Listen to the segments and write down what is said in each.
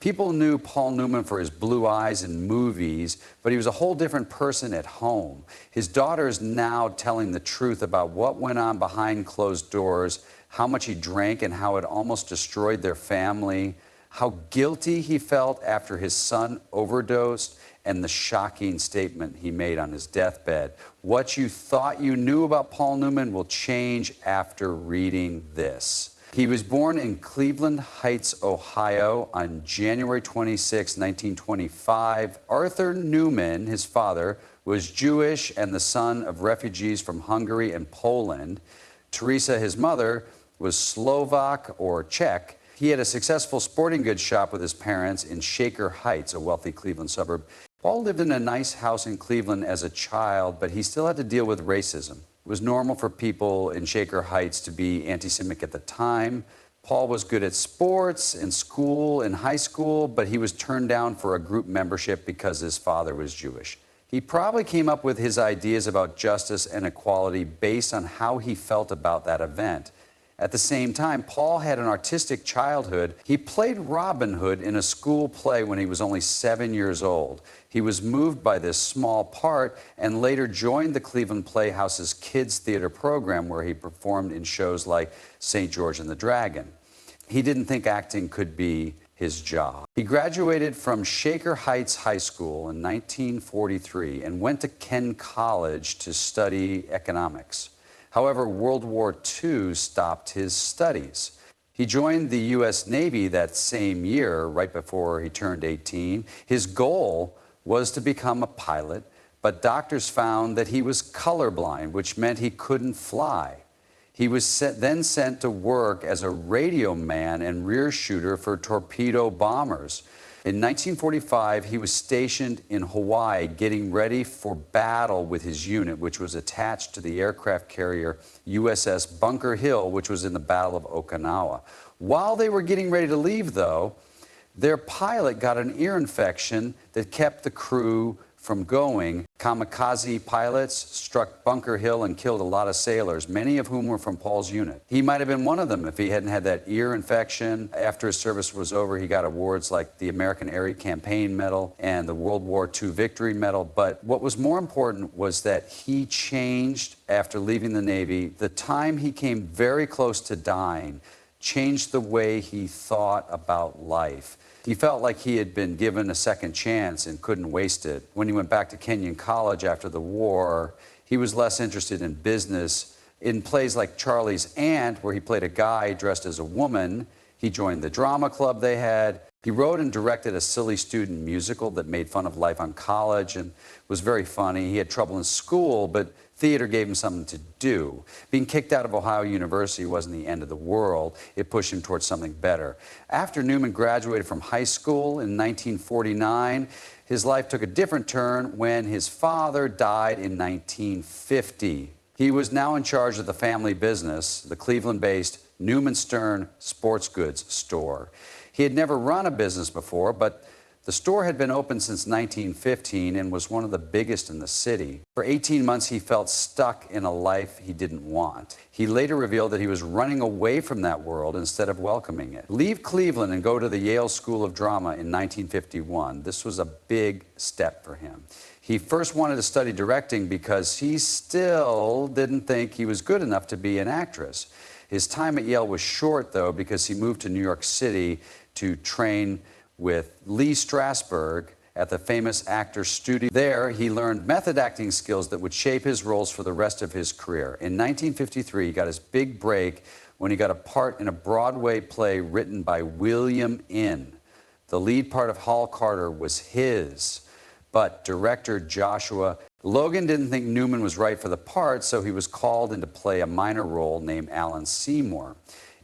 People knew Paul Newman for his blue eyes in movies, but he was a whole different person at home. His daughter is now telling the truth about what went on behind closed doors, how much he drank and how it almost destroyed their family, how guilty he felt after his son overdosed, and the shocking statement he made on his deathbed. What you thought you knew about Paul Newman will change after reading this. He was born in Cleveland Heights, Ohio on January 26, 1925. Arthur Newman, his father, was Jewish and the son of refugees from Hungary and Poland. Teresa, his mother, was Slovak or Czech. He had a successful sporting goods shop with his parents in Shaker Heights, a wealthy Cleveland suburb. Paul lived in a nice house in Cleveland as a child, but he still had to deal with racism. It was normal for people in Shaker Heights to be anti-Semitic at the time. Paul was good at sports, in school, in high school, but he was turned down for a group membership because his father was Jewish. He probably came up with his ideas about justice and equality based on how he felt about that event. At the same time, Paul had an artistic childhood. He played Robin Hood in a school play when he was only 7 years old. He was moved by this small part and later joined the Cleveland Playhouse's kids' theater program, where he performed in shows like St. George and the Dragon. He didn't think acting could be his job. He graduated from Shaker Heights High School in 1943 and went to Kenn College to study economics. However, World War II stopped his studies. He joined the U.S. Navy that same year, right before he turned 18. His goal was to become a pilot, but doctors found that he was colorblind, which meant he couldn't fly. He was then sent to work as a radio man and rear shooter for torpedo bombers. In 1945, he was stationed in Hawaii, getting ready for battle with his unit, which was attached to the aircraft carrier USS Bunker Hill, which was in the Battle of Okinawa. While they were getting ready to leave, though, their pilot got an ear infection that kept the crew from going. Kamikaze pilots struck Bunker Hill and killed a lot of sailors, many of whom were from Paul's unit. He might have been one of them if he hadn't had that ear infection. After his service was over, he got awards like the American Air Campaign Medal and the World War II Victory Medal. But what was more important was that he changed after leaving the Navy. The time he came very close to dying changed the way he thought about life. He felt like he had been given a second chance and couldn't waste it. When he went back to Kenyon College after the war, he was less interested in business. In plays like Charlie's Aunt, where he played a guy dressed as a woman, he joined the drama club they had. He wrote and directed a silly student musical that made fun of life on college and was very funny. He had trouble in school, but theater gave him something to do. Being kicked out of Ohio University wasn't the end of the world. It pushed him towards something better. After Newman graduated from high school in 1949, his life took a different turn when his father died in 1950. He was now in charge of the family business, the Cleveland-based Newman Stern sports goods store. He had never run a business before, but the store had been open since 1915 and was one of the biggest in the city. For 18 months, he felt stuck in a life he didn't want. He later revealed that he was running away from that world instead of welcoming it. Leave Cleveland and go to the Yale School of Drama in 1951. This was a big step for him. He first wanted to study directing because he still didn't think he was good enough to be an actress. His time at Yale was short, though, because he moved to New York City to train with Lee Strasberg at the famous actor studio. There, he learned method acting skills that would shape his roles for the rest of his career. In 1953, he got his big break when he got a part in a Broadway play written by William Inn. The lead part of Hall Carter was his, but director Joshua Logan didn't think Newman was right for the part, so he was called in to play a minor role named Alan Seymour.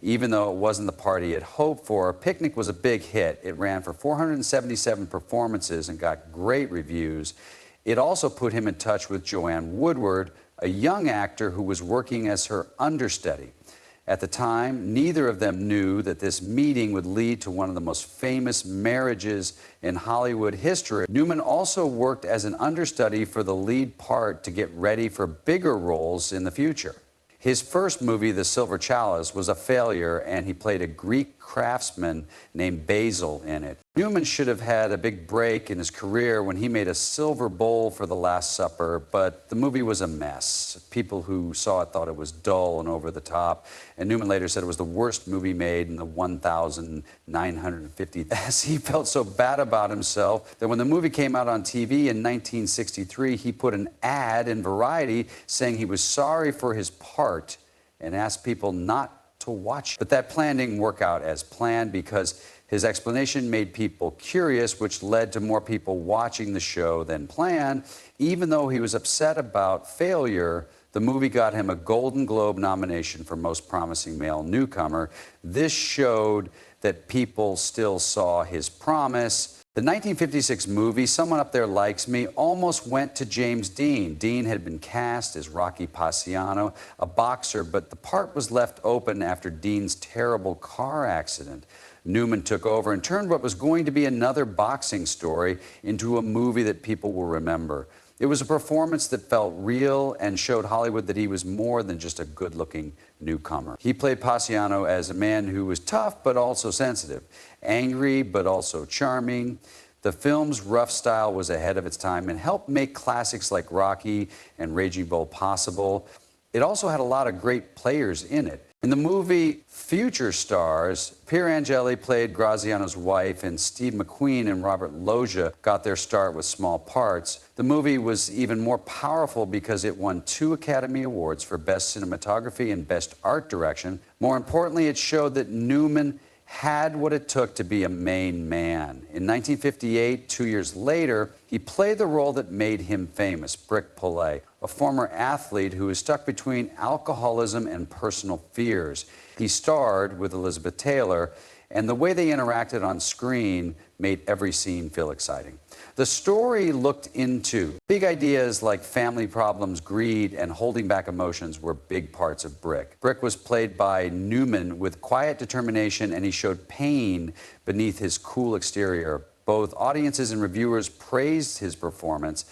Even though it wasn't the part he had hoped for, Picnic was a big hit. It ran for 477 performances and got great reviews. It also put him in touch with Joanne Woodward, a young actor who was working as her understudy. At the time, neither of them knew that this meeting would lead to one of the most famous marriages in Hollywood history. Newman also worked as an understudy for the lead part to get ready for bigger roles in the future. His first movie, The Silver Chalice, was a failure, and he played a Greek craftsman named Basil in it. Newman should have had a big break in his career when he made a silver bowl for The Last Supper, but the movie was a mess. People who saw it thought it was dull and over the top, and Newman later said it was the worst movie made in the 1,950. As he felt so bad about himself that when the movie came out on TV in 1963, he put an ad in Variety saying he was sorry for his part and asked people not to watch. But that plan didn't work out as planned because his explanation made people curious, which led to more people watching the show than planned. Even though he was upset about failure, the movie got him a Golden Globe nomination for Most Promising Male Newcomer. This showed that people still saw his promise. The 1956 movie, Someone Up There Likes Me, almost went to James Dean. Dean had been cast as Rocky Paciano, a boxer, but the part was left open after Dean's terrible car accident. Newman took over and turned what was going to be another boxing story into a movie that people will remember. It was a performance that felt real and showed Hollywood that he was more than just a good-looking newcomer. He played Paciano as a man who was tough but also sensitive, angry but also charming. The film's rough style was ahead of its time and helped make classics like Rocky and Raging Bull possible. It also had a lot of great players in it. In the movie Future Stars, Pier Angeli played Graziano's wife, and Steve McQueen and Robert Loggia got their start with small parts. The movie was even more powerful because it won 2 Academy Awards for Best Cinematography and Best Art Direction. More importantly, it showed that Newman had what it took to be a main man. In 1958, 2 years later, he played the role that made him famous, Brick Poulet, a former athlete who was stuck between alcoholism and personal fears. He starred with Elizabeth Taylor, and the way they interacted on screen made every scene feel exciting. The story looked into big ideas like family problems, greed, and holding back emotions were big parts of Brick. Brick was played by Newman with quiet determination, and he showed pain beneath his cool exterior. Both audiences and reviewers praised his performance,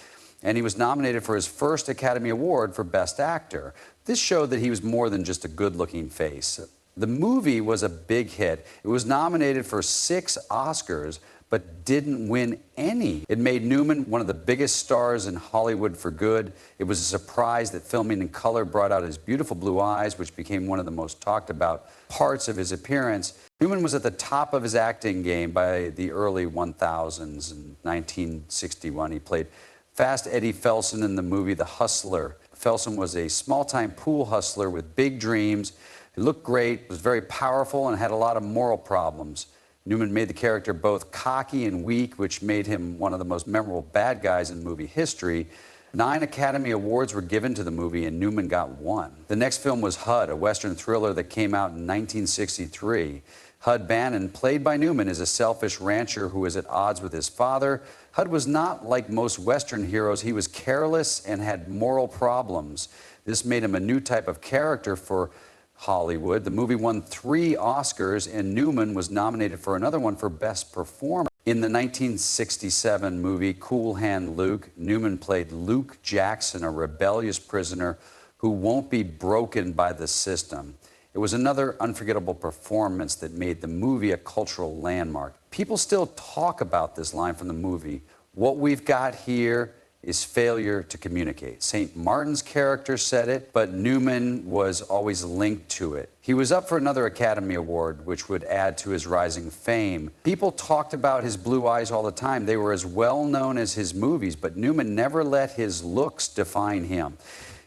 and he was nominated for his first Academy Award for Best Actor. This showed that he was more than just a good-looking face. The movie was a big hit. It was nominated for 6 Oscars, but didn't win any. It made Newman one of the biggest stars in Hollywood for good. It was a surprise that filming in color brought out his beautiful blue eyes, which became one of the most talked about parts of his appearance. Newman was at the top of his acting game by the early 1000s. In 1961, he played Fast Eddie Felson in the movie The Hustler. Felson was a small-time pool hustler with big dreams. He looked great, was very powerful, and had a lot of moral problems. Newman made the character both cocky and weak, which made him one of the most memorable bad guys in movie history. 9 Academy Awards were given to the movie, and Newman got 1. The next film was HUD, a Western thriller that came out in 1963. Hud Bannon, played by Newman, is a selfish rancher who is at odds with his father. Hud was not like most Western heroes. He was careless and had moral problems. This made him a new type of character for Hollywood. The movie won 3 Oscars, and Newman was nominated for another one for Best Performer. In the 1967 movie Cool Hand Luke, Newman played Luke Jackson, a rebellious prisoner who won't be broken by the system. It was another unforgettable performance that made the movie a cultural landmark. People still talk about this line from the movie. What we've got here is failure to communicate. St. Martin's character said it, but Newman was always linked to it. He was up for another Academy Award, which would add to his rising fame. People talked about his blue eyes all the time. They were as well known as his movies, but Newman never let his looks define him.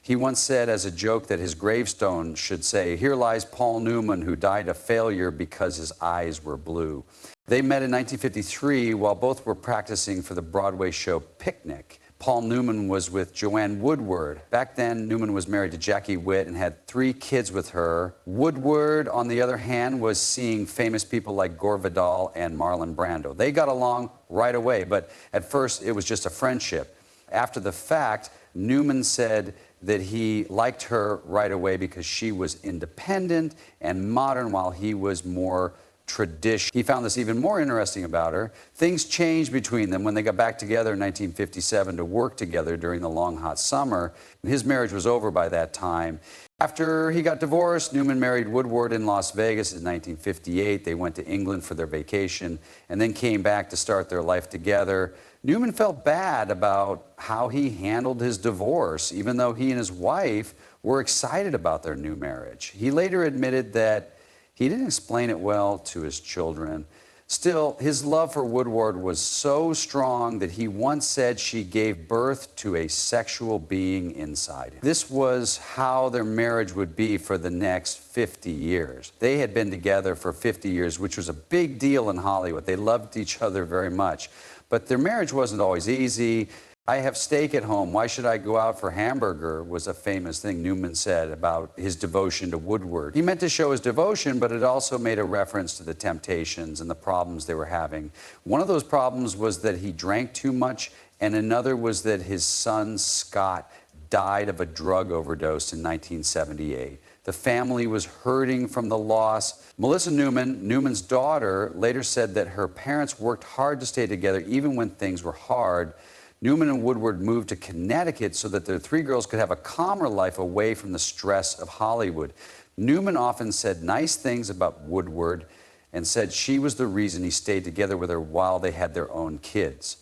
He once said as a joke that his gravestone should say, "Here lies Paul Newman, who died a failure because his eyes were blue." They met in 1953 while both were practicing for the Broadway show Picnic. Paul Newman was with Joanne Woodward. Back then, Newman was married to Jackie Witt and had 3 kids with her. Woodward, on the other hand, was seeing famous people like Gore Vidal and Marlon Brando. They got along right away, but at first it was just a friendship. After the fact, Newman said that he liked her right away because she was independent and modern while he was more tradition. He found this even more interesting about her. Things changed between them when they got back together in 1957 to work together during the long, hot summer. His marriage was over by that time. After he got divorced, Newman married Woodward in Las Vegas in 1958. They went to England for their vacation and then came back to start their life together. Newman felt bad about how he handled his divorce, even though he and his wife were excited about their new marriage. He later admitted that he didn't explain it well to his children. Still, his love for Woodward was so strong that he once said she gave birth to a sexual being inside him. This was how their marriage would be for the next 50 years. They had been together for 50 years, which was a big deal in Hollywood. They loved each other very much. But their marriage wasn't always easy. I have steak at home. Why should I go out for hamburger? Was a famous thing Newman said about his devotion to Woodward. He meant to show his devotion, but it also made a reference to the temptations and the problems they were having. One of those problems was that he drank too much, and another was that his son, Scott, died of a drug overdose in 1978. The family was hurting from the loss. Melissa Newman, Newman's daughter, later said that her parents worked hard to stay together even when things were hard. Newman and Woodward moved to Connecticut so that their three girls could have a calmer life away from the stress of Hollywood. Newman often said nice things about Woodward and said she was the reason he stayed together with her while they had their own kids.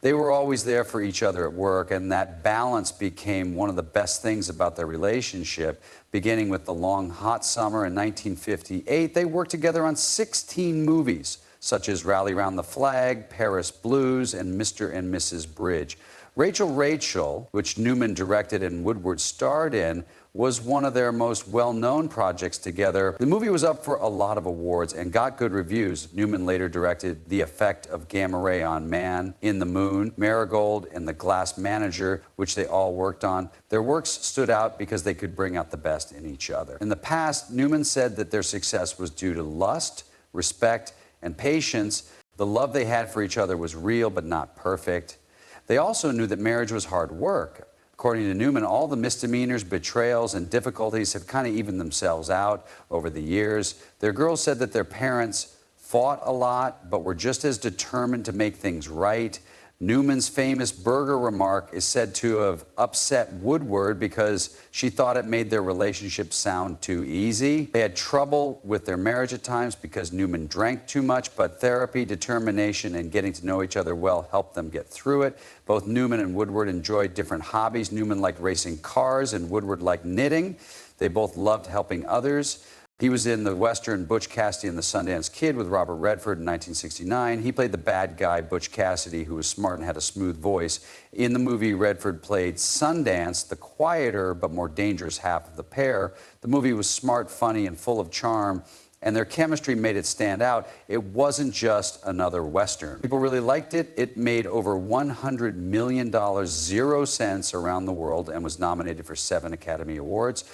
They were always there for each other at work, and that balance became one of the best things about their relationship. Beginning with the long, hot summer in 1958, they worked together on 16 movies, such as Rally Round the Flag, Paris Blues, and Mr. and Mrs. Bridge. Rachel, which Newman directed and Woodward starred in, was one of their most well-known projects together. The movie was up for a lot of awards and got good reviews. Newman later directed The Effect of Gamma Ray on Man, In the Moon, Marigold, and The Glass Manager, which they all worked on. Their works stood out because they could bring out the best in each other. In the past, Newman said that their success was due to lust, respect, and patience. The love they had for each other was real but not perfect. They also knew that marriage was hard work. According to Newman, all the misdemeanors, betrayals, and difficulties have kind of evened themselves out over the years. Their girls said that their parents fought a lot, but were just as determined to make things right. Newman's famous burger remark is said to have upset Woodward because she thought it made their relationship sound too easy. They had trouble with their marriage at times because Newman drank too much, but therapy, determination, and getting to know each other well helped them get through it. Both Newman and Woodward enjoyed different hobbies. Newman liked racing cars, and Woodward liked knitting. They both loved helping others. He was in the Western Butch Cassidy and the Sundance Kid with Robert Redford in 1969. He played the bad guy, Butch Cassidy, who was smart and had a smooth voice. In the movie, Redford played Sundance, the quieter but more dangerous half of the pair. The movie was smart, funny, and full of charm, and their chemistry made it stand out. It wasn't just another Western. People really liked it. It made over $100 million, 0 cents, around the world and was nominated for 7 Academy Awards.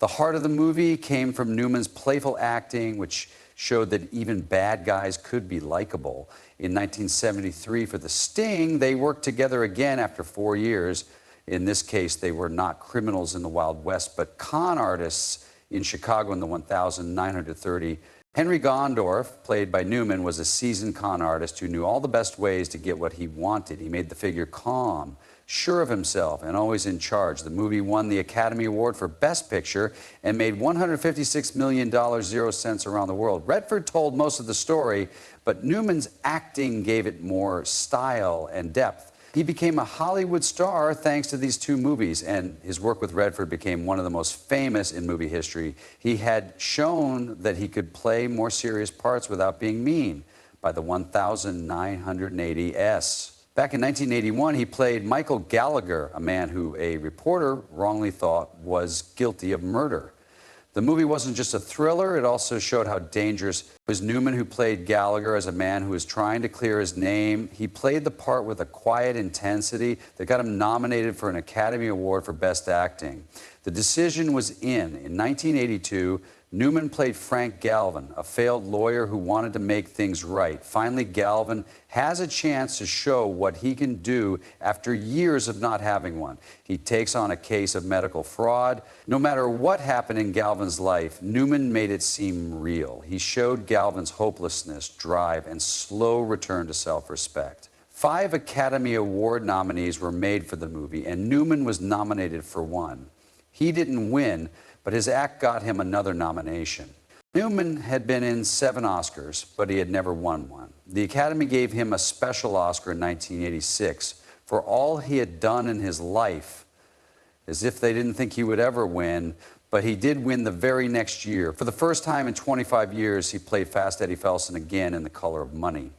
The heart of the movie came from Newman's playful acting, which showed that even bad guys could be likable. In 1973, for The Sting, they worked together again after 4 years. In this case, they were not criminals in the Wild West, but con artists in Chicago in the 1930. Henry Gondorff, played by Newman, was a seasoned con artist who knew all the best ways to get what he wanted. He made the figure calm, sure of himself, and always in charge. The movie won the Academy Award for Best Picture and made $156 million, 0 cents, around the world. Redford told most of the story, but Newman's acting gave it more style and depth. He became a Hollywood star thanks to these 2 movies, and his work with Redford became one of the most famous in movie history. He had shown that he could play more serious parts without being mean by the 1980s. Back in 1981, he played Michael Gallagher, a man who a reporter wrongly thought was guilty of murder. The movie wasn't just a thriller, it also showed how dangerous it was. Newman, who played Gallagher as a man who was trying to clear his name. He played the part with a quiet intensity that got him nominated for an Academy Award for Best Acting. The decision was in 1982, Newman played Frank Galvin, a failed lawyer who wanted to make things right. Finally, Galvin has a chance to show what he can do after years of not having one. He takes on a case of medical fraud. No matter what happened in Galvin's life, Newman made it seem real. He showed Galvin's hopelessness, drive, and slow return to self-respect. 5 Academy Award nominees were made for the movie, and Newman was nominated for one. He didn't win, but his act got him another nomination. Newman had been in 7 Oscars, but he had never won one. The Academy gave him a special Oscar in 1986 for all he had done in his life, as if they didn't think he would ever win, but he did win the very next year. For the first time in 25 years, he played Fast Eddie Felson again in The Color of Money.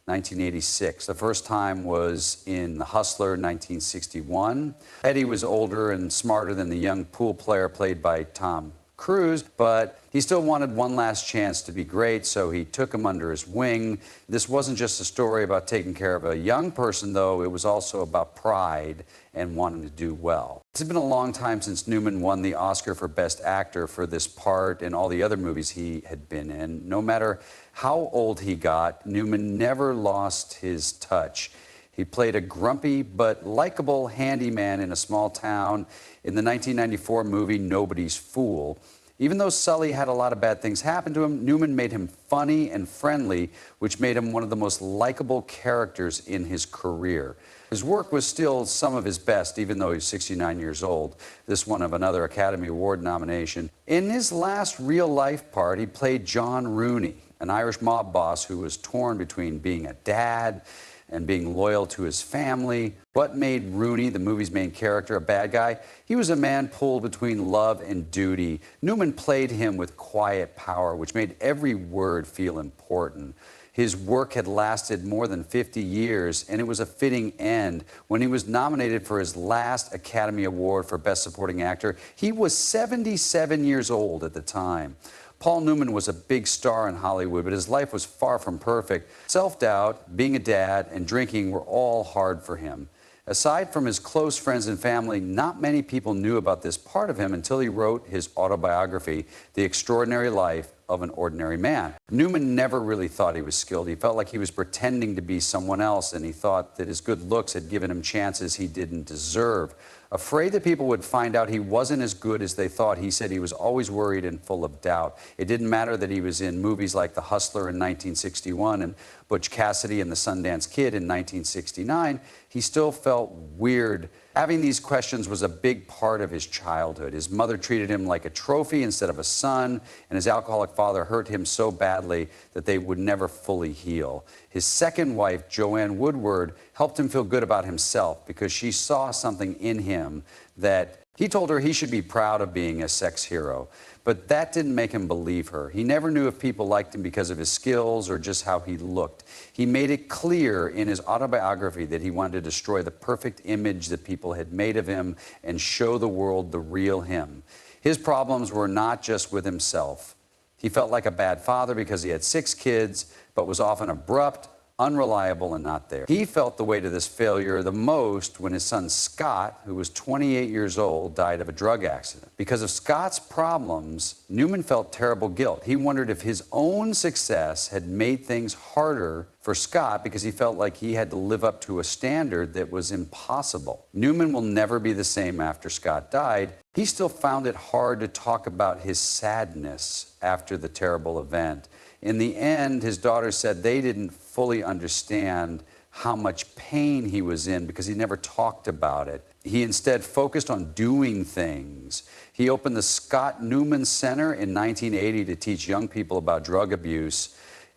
1986. The first time was in The Hustler, 1961. Eddie was older and smarter than the young pool player played by Tom Cruise, but he still wanted one last chance to be great, so he took him under his wing. This wasn't just a story about taking care of a young person, though. It was also about pride and wanting to do well. It's been a long time since Newman won the Oscar for Best Actor for this part and all the other movies he had been in. No matter how old he got, Newman never lost his touch. He played a grumpy but likable handyman in a small town in the 1994 movie Nobody's Fool. Even though Sully had a lot of bad things happen to him, Newman made him funny and friendly, which made him one of the most likable characters in his career. His work was still some of his best, even though he's 69 years old, this one of another Academy Award nomination. In his last real-life part, he played John Rooney, an Irish mob boss who was torn between being a dad and being loyal to his family. What made Rooney, the movie's main character, a bad guy? He was a man pulled between love and duty. Newman played him with quiet power, which made every word feel important. His work had lasted more than 50 years, and it was a fitting end. When he was nominated for his last Academy Award for Best Supporting Actor, he was 77 years old at the time. Paul Newman was a big star in Hollywood, but his life was far from perfect. Self-doubt, being a dad, and drinking were all hard for him. Aside from his close friends and family, not many people knew about this part of him until he wrote his autobiography, The Extraordinary Life of an Ordinary Man. Newman never really thought he was skilled. He felt like he was pretending to be someone else, and he thought that his good looks had given him chances he didn't deserve. Afraid that people would find out he wasn't as good as they thought, he said he was always worried and full of doubt. It didn't matter that he was in movies like The Hustler in 1961 and Butch Cassidy and The Sundance Kid in 1969, he still felt weird. Having these questions was a big part of his childhood. His mother treated him like a trophy instead of a son, and his alcoholic father hurt him so badly that they would never fully heal. His second wife, Joanne Woodward, helped him feel good about himself because she saw something in him that he told her he should be proud of being a sex hero. But that didn't make him believe her. He never knew if people liked him because of his skills or just how he looked. He made it clear in his autobiography that he wanted to destroy the perfect image that people had made of him and show the world the real him. His problems were not just with himself. He felt like a bad father because he had 6 kids, but was often abrupt, unreliable, and not there. He felt the weight of this failure the most when his son Scott, who was 28 years old, died of a drug accident. Because of Scott's problems, Newman felt terrible guilt. He wondered if his own success had made things harder for Scott because he felt like he had to live up to a standard that was impossible. Newman will never be the same after Scott died. He still found it hard to talk about his sadness after the terrible event. In the end, his daughter said they didn't fully understand how much pain he was in because he never talked about it. He instead focused on doing things. He opened the Scott Newman Center in 1980 to teach young people about drug abuse.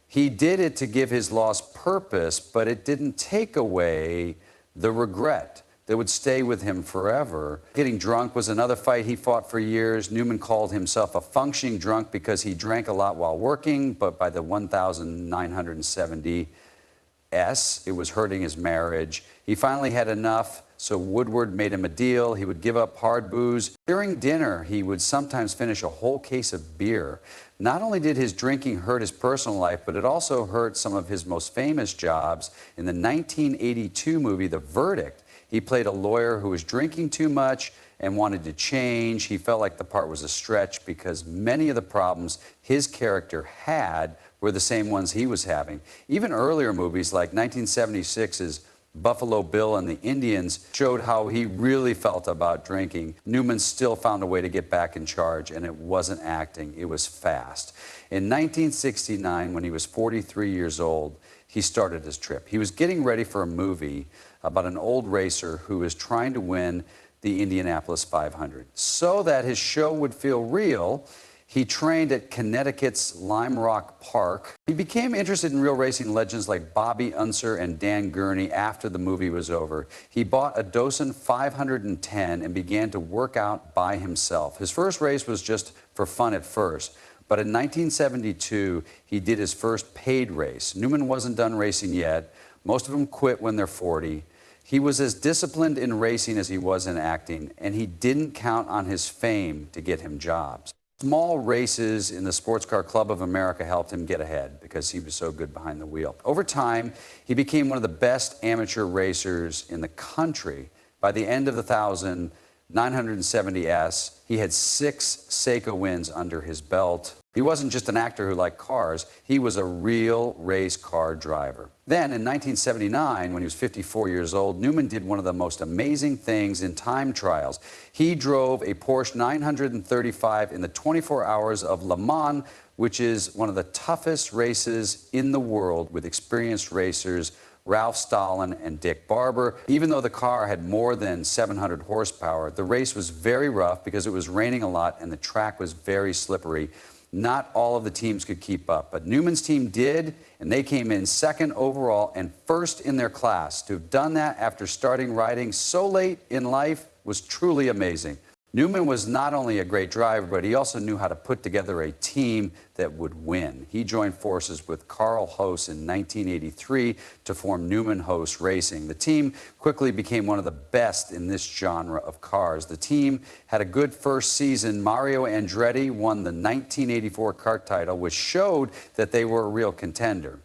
He did it to give his loss purpose, but it didn't take away the regret that would stay with him forever. Getting drunk was another fight he fought for years. Newman called himself a functioning drunk because he drank a lot while working, but by the 1970s, it was hurting his marriage. He finally had enough, so Woodward made him a deal. He would give up hard booze. During dinner, he would sometimes finish a whole case of beer. Not only did his drinking hurt his personal life, but it also hurt some of his most famous jobs. In the 1982 movie, The Verdict, he played a lawyer who was drinking too much and wanted to change. He felt like the part was a stretch because many of the problems his character had were the same ones he was having. Even earlier movies like 1976's Buffalo Bill and the Indians showed how he really felt about drinking. Newman still found a way to get back in charge, and it wasn't acting, it was fast. In 1969, when he was 43 years old, he started his trip. He was getting ready for a movie about an old racer who was trying to win the Indianapolis 500. So that his show would feel real, he trained at Connecticut's Lime Rock Park. He became interested in real racing legends like Bobby Unser and Dan Gurney after the movie was over. He bought a Dosen 510 and began to work out by himself. His first race was just for fun at first, but in 1972, he did his first paid race. Newman wasn't done racing yet. Most of them quit when they're 40. He was as disciplined in racing as he was in acting, and he didn't count on his fame to get him jobs. Small races in the Sports Car Club of America helped him get ahead because he was so good behind the wheel. Over time, he became one of the best amateur racers in the country. By the end of the 970S, he had 6 Seiko wins under his belt. He wasn't just an actor who liked cars, he was a real race car driver. Then, in 1979, when he was 54 years old, Newman did one of the most amazing things in time trials. He drove a Porsche 935 in the 24 hours of Le Mans, which is one of the toughest races in the world, with experienced racers Ralph Stalin and Dick Barber. Even though the car had more than 700 horsepower, the race was very rough because it was raining a lot and the track was very slippery. Not all of the teams could keep up, but Newman's team did, and they came in second overall and first in their class. To have done that after starting riding so late in life was truly amazing. Newman was not only a great driver, but he also knew how to put together a team that would win. He joined forces with Carl Hoss in 1983 to form Newman Hoss Racing. The team quickly became one of the best in this genre of cars. The team had a good first season. Mario Andretti won the 1984 kart title, which showed that they were a real contender.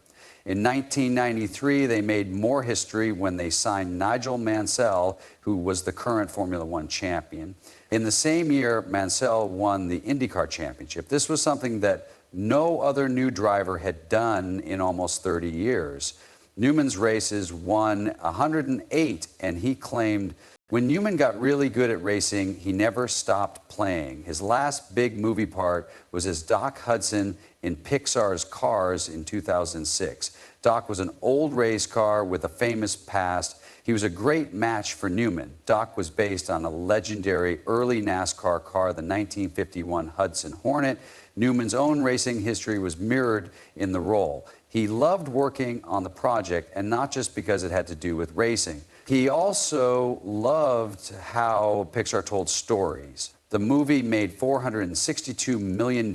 In 1993, they made more history when they signed Nigel Mansell, who was the current Formula One champion. In the same year, Mansell won the IndyCar Championship. This was something that no other new driver had done in almost 30 years. Newman's races won 108, and he claimed, when Newman got really good at racing, he never stopped playing. His last big movie part was as Doc Hudson in Pixar's Cars in 2006. Doc was an old race car with a famous past. He was a great match for Newman. Doc was based on a legendary early NASCAR car, the 1951 Hudson Hornet. Newman's own racing history was mirrored in the role. He loved working on the project, and not just because it had to do with racing. He also loved how Pixar told stories. The movie made $462 million,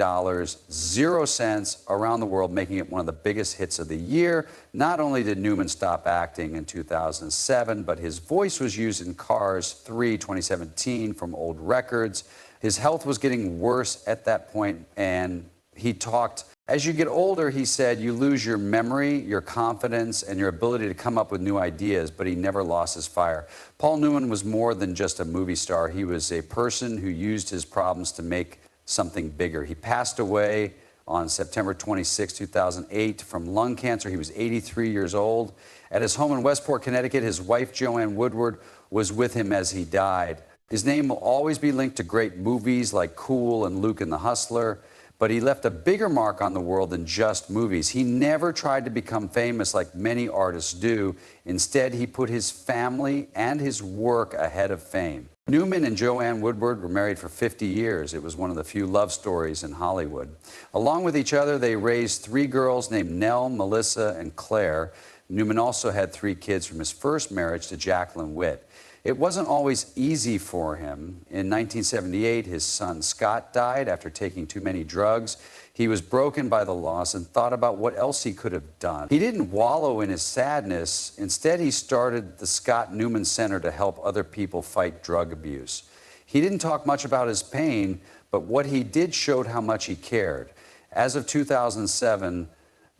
0 cents around the world, making it one of the biggest hits of the year. Not only did Newman stop acting in 2007, but his voice was used in Cars 3 2017 from old records. His health was getting worse at that point, and he talked. As you get older, he said, you lose your memory, your confidence, and your ability to come up with new ideas, but he never lost his fire. Paul Newman was more than just a movie star. He was a person who used his problems to make something bigger. He passed away on September 26, 2008 from lung cancer. He was 83 years old. At his home in Westport, Connecticut, his wife, Joanne Woodward, was with him as he died. His name will always be linked to great movies like Cool and Luke and the Hustler. But he left a bigger mark on the world than just movies. He never tried to become famous like many artists do. Instead, he put his family and his work ahead of fame. Newman and Joanne Woodward were married for 50 years. It was one of the few love stories in Hollywood. Along with each other, they raised 3 girls named Nell, Melissa, and Claire. Newman also had 3 kids from his first marriage to Jacqueline Witt. It wasn't always easy for him. In 1978, his son Scott died after taking too many drugs. He was broken by the loss and thought about what else he could have done. He didn't wallow in his sadness. Instead, he started the Scott Newman Center to help other people fight drug abuse. He didn't talk much about his pain, but what he did showed how much he cared. As of 2007,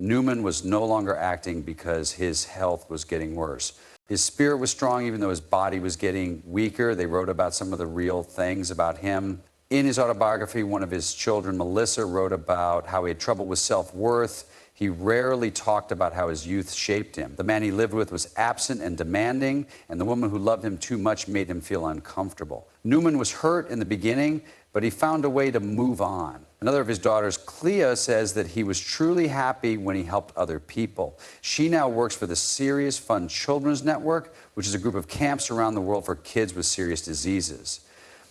Newman was no longer acting because his health was getting worse. His spirit was strong even though his body was getting weaker. They wrote about some of the real things about him. In his autobiography, one of his children, Melissa, wrote about how he had trouble with self-worth. He rarely talked about how his youth shaped him. The man he lived with was absent and demanding, and the woman who loved him too much made him feel uncomfortable. Newman was hurt in the beginning, but he found a way to move on. Another of his daughters, Clea, says that he was truly happy when he helped other people. She now works for the Serious Fun Children's Network, which is a group of camps around the world for kids with serious diseases.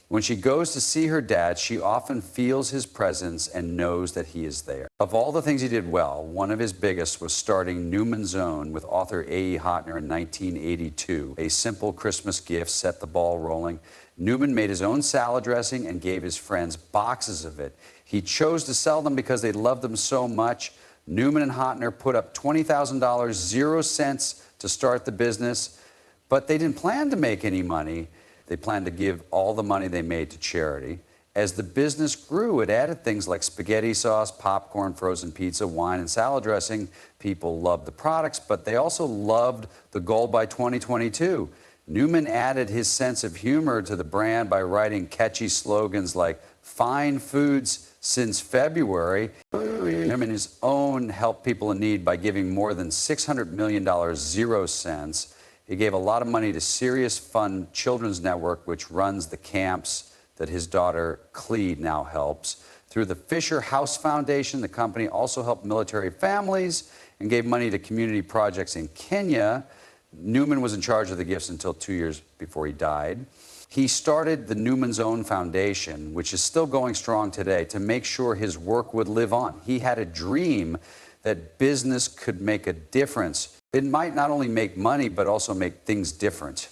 When she goes to see her dad, she often feels his presence and knows that he is there. Of all the things he did well, one of his biggest was starting Newman's Own with author A.E. Hotner in 1982. A simple Christmas gift set the ball rolling. Newman made his own salad dressing and gave his friends boxes of it. He chose to sell them because they loved them so much. Newman and Hotner put up $20,000, 0 cents to start the business, but they didn't plan to make any money. They planned to give all the money they made to charity. As the business grew, it added things like spaghetti sauce, popcorn, frozen pizza, wine, and salad dressing. People loved the products, but they also loved the goal by 2022. Newman added his sense of humor to the brand by writing catchy slogans like "Fine Foods Since February." Newman, his own, helped people in need by giving more than $600 million, 0 cents. He gave a lot of money to Serious Fun Children's Network, which runs the camps that his daughter Clea now helps. Through the Fisher House Foundation, the company also helped military families and gave money to community projects in Kenya. Newman was in charge of the gifts until 2 years before he died. He started the Newman's Own Foundation, which is still going strong today, to make sure his work would live on. He had a dream that business could make a difference. It might not only make money, but also make things different.